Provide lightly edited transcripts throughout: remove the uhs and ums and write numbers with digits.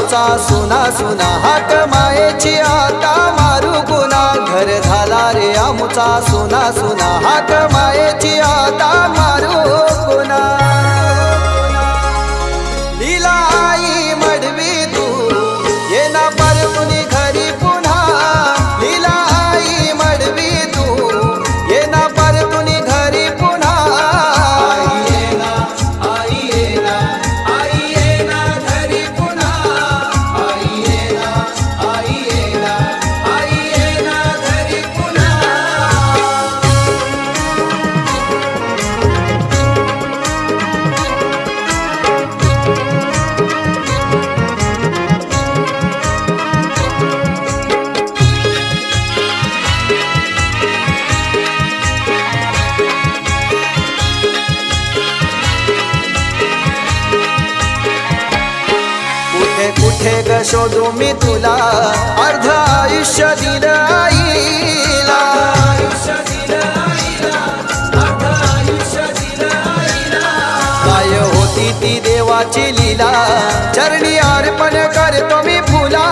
आमचा सुना सुना हाक मायेची आता मारू कुणा घर झाला रे आमचा सुना सुना हाक मायेची आता मारू कुणा लीला आई मडवी तू ये ना परतुनी घरी पुन्हा लीला आई मडवी तू ये ना परतुनी घरी पुन्हा कुठे ग शोधू मी तुला अर्ध आयुष्य दिलं आईला काय होती ती देवाची लीला चरणी अर्पण करतो मी फुला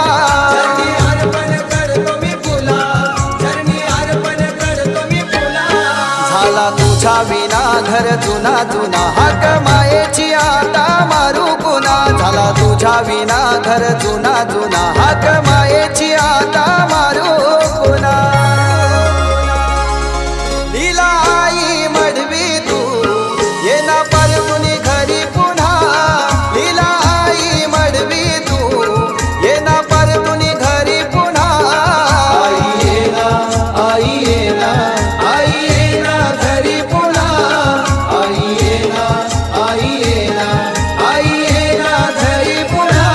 झाला तुझ्या विना घर जुना जुना हाक मायेची आता मारू कुणा झाला तुझ्या विना घर जुना जुना हाक मायेची आता मारू कुणा लीला आई मडवी तू ये ना परतुनी घरी पुन्हा लीला आई मडवी तू ये ना परतुनी घरी पुन्हा आई ये ना आई ये ना आई ये ना घरी पुन्हा आई ये ना आई ये ना आई ये ना घरी पुन्हा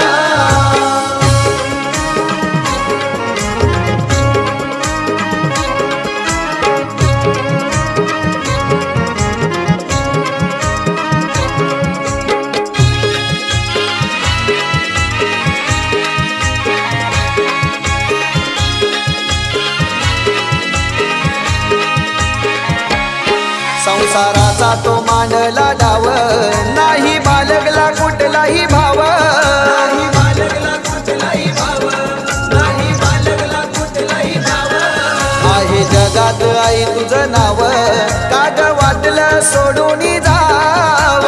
संसाराचा तो मांडला डाव नाही बाळगला कुठलाही भाव आहे जगात आई तुझं नाव काग वाटलं सोडून जाव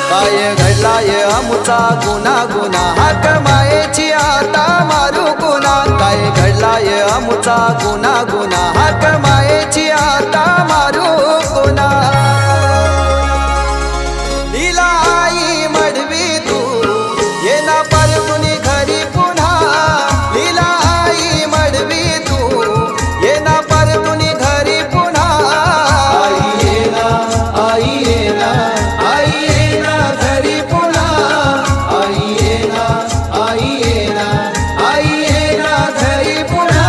काय घडलाय आमचा गुन्हा गुन्हा हाक मायेची आता मारू कुणा काय घडलाय आमचा गुन्हा गुन्हा हाक मायेची आता मारू कुणा लीला आई मडवी तू ये ना परतुनी घरी पुन्हा लीला आई मडवी तू ये ना परतुनी घरी पुन्हा आई ये ना आई ये ना आई ये ना घरी पुन्हा आई ये ना आई ये ना आई ये ना घरी पुन्हा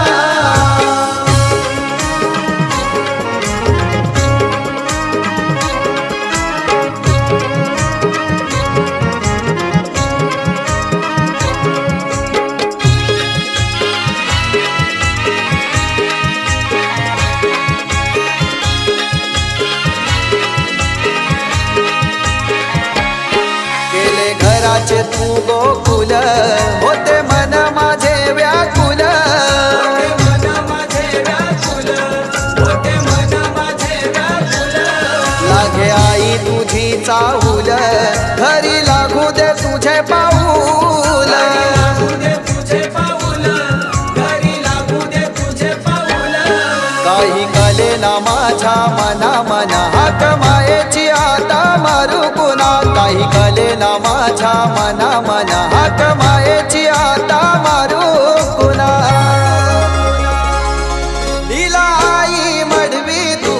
केले घराचे तू गोकुल होते मन माझे व्याकुल लागे आई तुझी चाहूल घरी लागू दे तुझे पाऊल काही कले ना माझ्या मना मना हाक मायेची आता मारू कुणा काही कले ना माझ्या मना मना हाक मायेची आता मारू कुणा लीला आई मडवी तू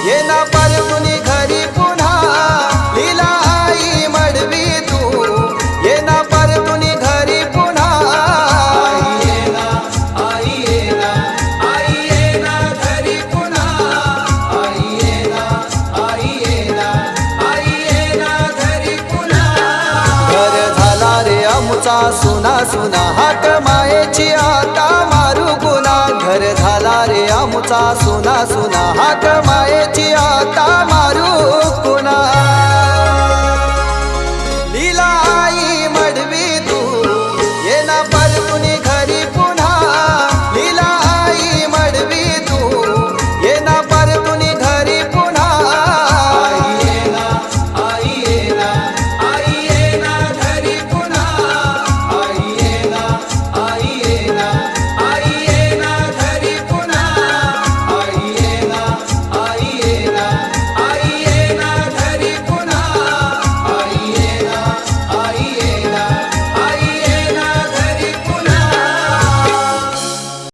ये ना परतुनी घरी पुन्हा लीला आई मडवी तू ये ना परतुनी घरी पुन्हा आई ये ना आई ये ना आई ये ना घरी पुन्हा आई ये ना आई ये ना आई ये ना घरी पुन्हा घर झाला रे आमचा सुना सुना हाक मायेची आता मारू कुणा घर झाला रे आमचा सुना सुना हाक मायेची आता मारू कुणा